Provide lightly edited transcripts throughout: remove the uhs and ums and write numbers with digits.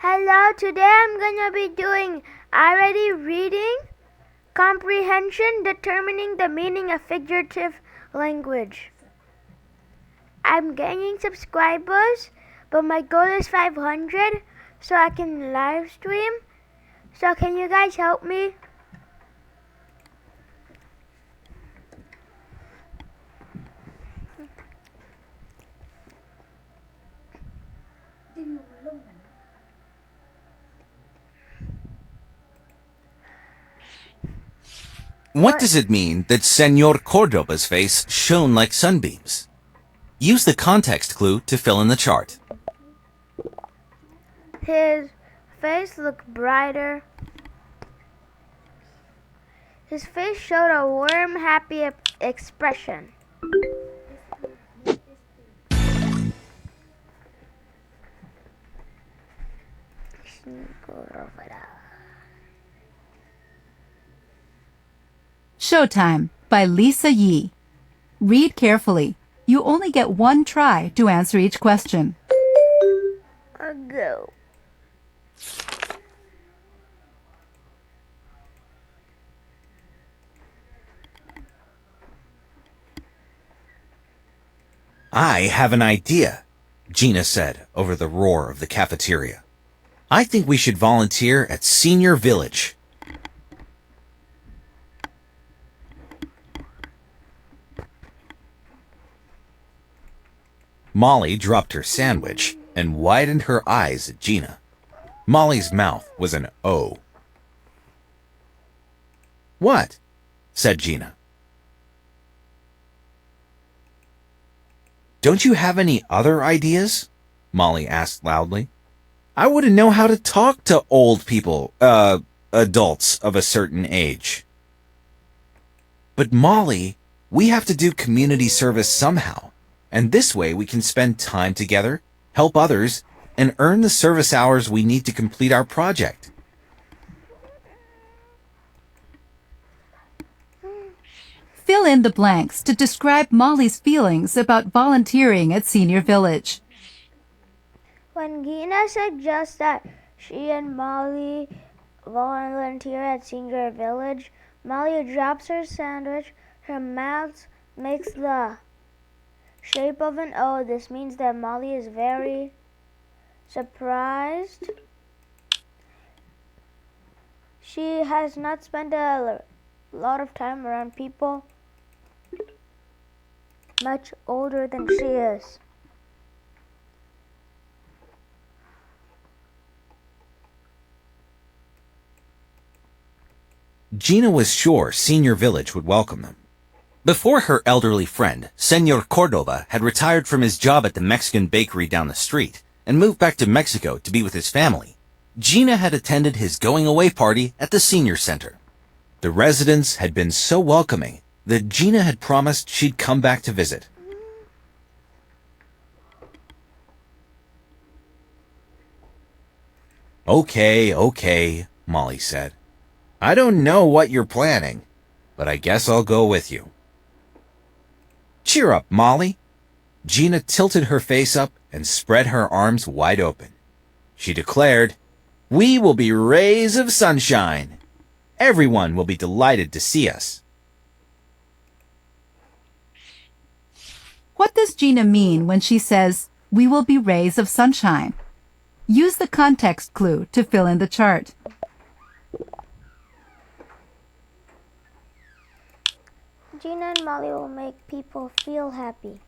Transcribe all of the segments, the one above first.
Hello, today I'm gonna be doing iready reading, comprehension, determining the meaning of figurative language. I'm gaining subscribers, but my goal is 500 so I can live stream. So can you guys help me? What does it mean that Senor Cordoba's face shone like sunbeams? Use the context clue to fill in the chart. His face looked brighter. His face showed a warm, happy expression. Showtime by Lisa Yee. Read carefully. You only get one try to answer each question. Go. I have an idea, Gina said over the roar of the cafeteria. I think we should volunteer at Senior Village. Molly dropped her sandwich and widened her eyes at Gina. Molly's mouth was an O. What? Said Gina. Don't you have any other ideas? Molly asked loudly. I wouldn't know how to talk to old people, adults of a certain age. But Molly, we have to do community service somehow, and this way we can spend time together, help others, and earn the service hours we need to complete our project. Fill in the blanks to describe Molly's feelings about volunteering at Senior Village. When Gina suggests that she and Molly volunteer at Senior Village, Molly drops her sandwich. Her mouth makes the shape of an O. This means that Molly is very surprised. She has not spent a lot of time around people much older than she is. Gina was sure Senior Village would welcome them. Before her elderly friend, Senor Cordoba had retired from his job at the Mexican bakery down the street and moved back to Mexico to be with his family. Gina had attended his going-away party at the senior center. The residents had been so welcoming that Gina had promised she'd come back to visit. Okay, Molly said. I don't know what you're planning, but I guess I'll go with you. Cheer up, Molly. Gina tilted her face up and spread her arms wide open. She declared, We will be rays of sunshine. Everyone will be delighted to see us. What does Gina mean when she says, we will be rays of sunshine? Use the context clue to fill in the chart. Gina and Molly will make people feel happy.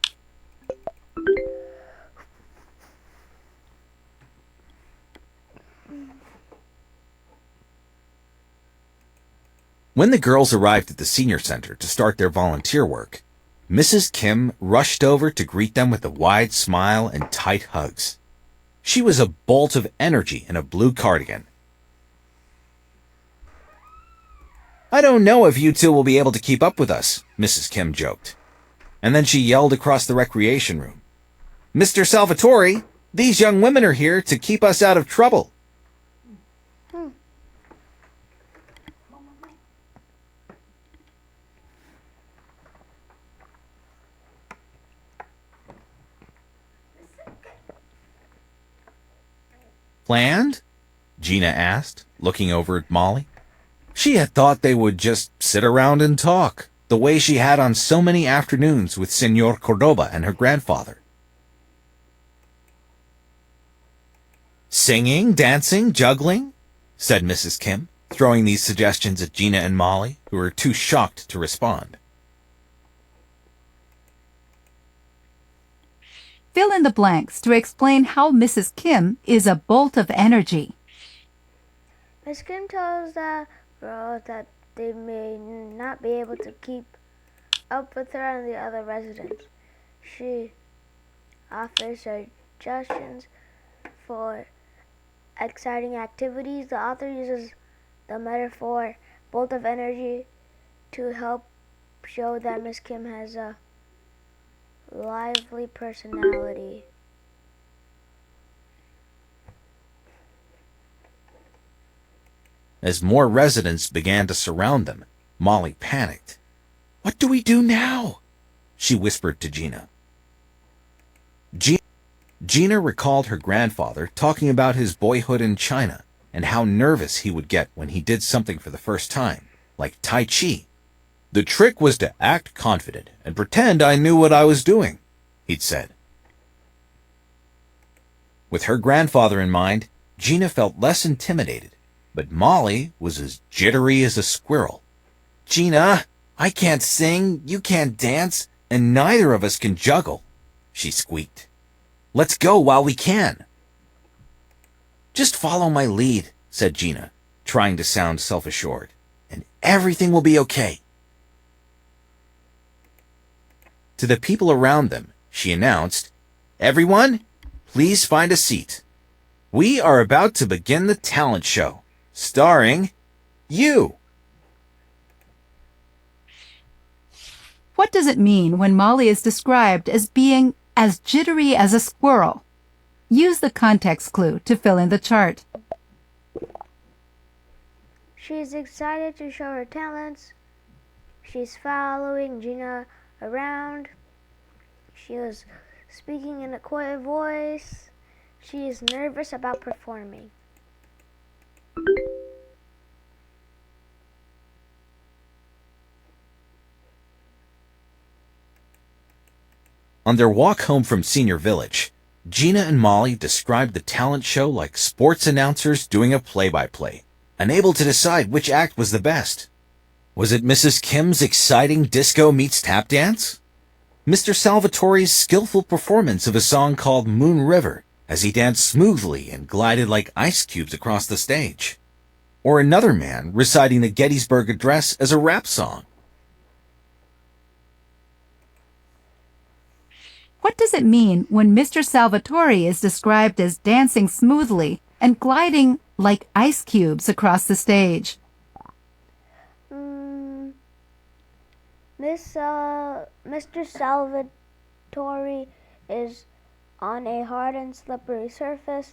When the girls arrived at the senior center to start their volunteer work, Mrs. Kim rushed over to greet them with a wide smile and tight hugs. She was a bolt of energy in a blue cardigan. I don't know if you two will be able to keep up with us, Mrs. Kim joked. And then she yelled across the recreation room. Mr. Salvatore, these young women are here to keep us out of trouble. Planned? Gina asked, looking over at Molly. She had thought they would just sit around and talk, the way she had on so many afternoons with Senor Cordoba and her grandfather. Singing, dancing, juggling, said Mrs. Kim, throwing these suggestions at Gina and Molly, who were too shocked to respond. Fill in the blanks to explain how Mrs. Kim is a bolt of energy. Miss Kim tells the girls that they may not be able to keep up with her and the other residents. She offers suggestions for exciting activities. The author uses the metaphor bolt of energy to help show that Miss Kim has a lively personality. As more residents began to surround them, Molly panicked. "What do we do now?" she whispered to Gina. Gina recalled her grandfather talking about his boyhood in China and how nervous he would get when he did something for the first time, like Tai Chi. "The trick was to act confident and pretend I knew what I was doing," he'd said. With her grandfather in mind, Gina felt less intimidated, but Molly was as jittery as a squirrel. "Gina, I can't sing, you can't dance, and neither of us can juggle," she squeaked. "Let's go while we can." "Just follow my lead," said Gina, trying to sound self-assured, "and everything will be okay." To the people around them, she announced, "Everyone, please find a seat. We are about to begin the talent show, starring you." What does it mean when Molly is described as being as jittery as a squirrel? Use the context clue to fill in the chart. She's excited to show her talents. She's following Gina around. She is speaking in a quiet voice. She is nervous about performing. On their walk home from Senior Village, Gina and Molly described the talent show like sports announcers doing a play-by-play, unable to decide which act was the best. Was it Mrs. Kim's exciting disco meets tap dance? Mr. Salvatore's skillful performance of a song called Moon River as he danced smoothly and glided like ice cubes across the stage? Or another man reciting the Gettysburg Address as a rap song? What does it mean when Mr. Salvatore is described as dancing smoothly and gliding like ice cubes across the stage? Mr. Salvatore is on a hard and slippery surface.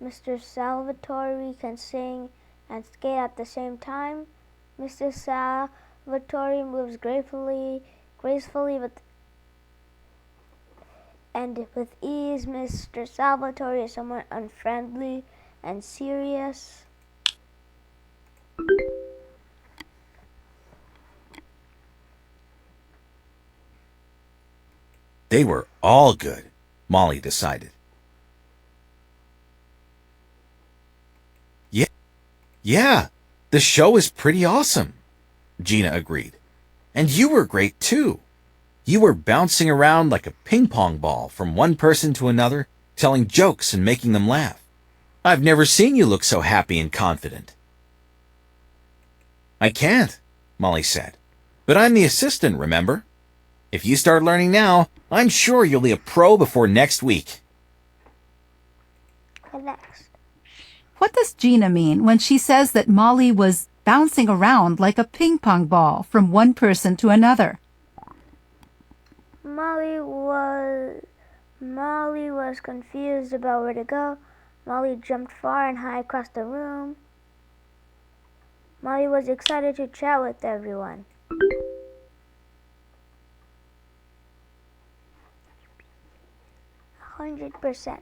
Mr. Salvatore can sing and skate at the same time. Mr. Salvatore moves gracefully with ease. Mr. Salvatore is somewhat unfriendly and serious. They were all good, Molly decided. Yeah, the show is pretty awesome, Gina agreed. And you were great too. You were bouncing around like a ping pong ball from one person to another, telling jokes and making them laugh. I've never seen you look so happy and confident. I can't, Molly said. But I'm the assistant, remember? If you start learning now, I'm sure you'll be a pro before next week. Next. What does Gina mean when she says that Molly was bouncing around like a ping pong ball from one person to another? Molly was confused about where to go. Molly jumped far and high across the room. Molly was excited to chat with everyone. "100%.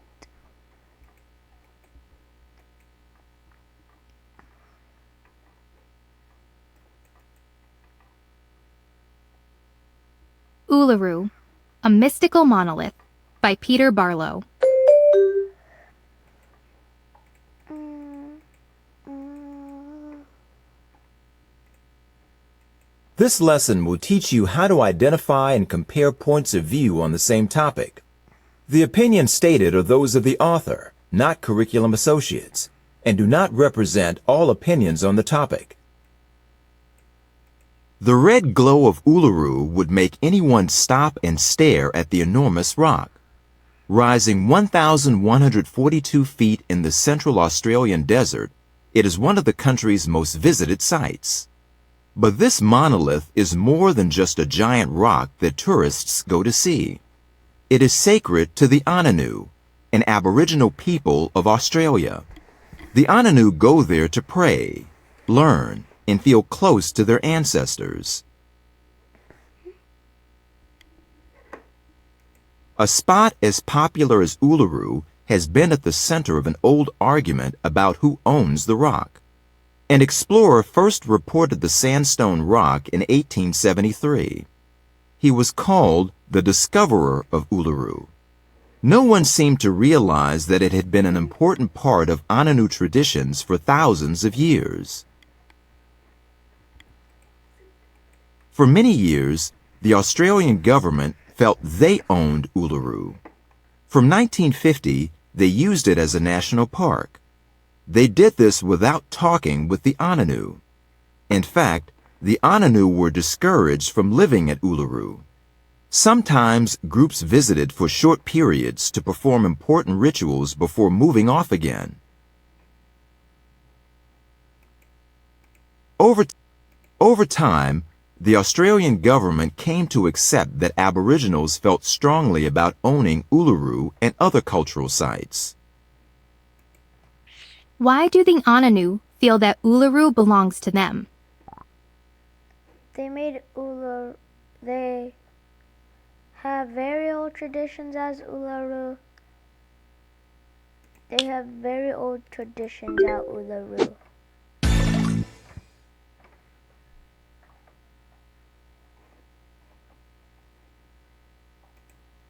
Uluru, A Mystical Monolith by Peter Barlow. This lesson will teach you how to identify and compare points of view on the same topic. The opinions stated are those of the author, not curriculum associates, and do not represent all opinions on the topic. The red glow of Uluru would make anyone stop and stare at the enormous rock. Rising 1,142 feet in the central Australian desert, it is one of the country's most visited sites. But this monolith is more than just a giant rock that tourists go to see. It is sacred to the Ananu, an Aboriginal people of Australia. The Ananu go there to pray, learn, and feel close to their ancestors. A spot as popular as Uluru has been at the center of an old argument about who owns the rock. An explorer first reported the sandstone rock in 1873. He was called the discoverer of Uluru. No one seemed to realize that it had been an important part of Ananu traditions for thousands of years. For many years, the Australian government felt they owned Uluru. From 1950, they used it as a national park. They did this without talking with the Ananu. In fact, the Ananu were discouraged from living at Uluru. Sometimes groups visited for short periods to perform important rituals before moving off again. Over time, the Australian government came to accept that Aboriginals felt strongly about owning Uluru and other cultural sites. Why do the Ananu feel that Uluru belongs to them? They made Uluru. They have very old traditions as Uluru. They have very old traditions at Uluru.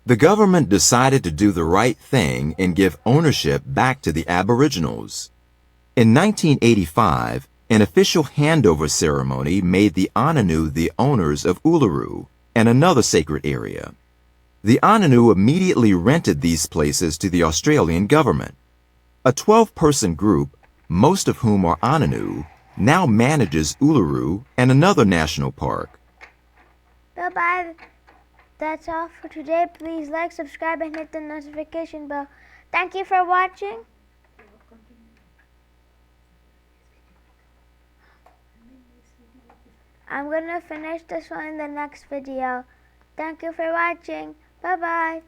The government decided to do the right thing and give ownership back to the Aboriginals. In 1985, an official handover ceremony made the Ananu the owners of Uluru and another sacred area. The Ananu immediately rented these places to the Australian government. A 12-person group, most of whom are Ananu, now manages Uluru and another national park. Bye-bye. That's all for today. Please like, subscribe, and hit the notification bell. Thank you for watching. I'm going to finish this one in the next video. Thank you for watching. Bye-bye.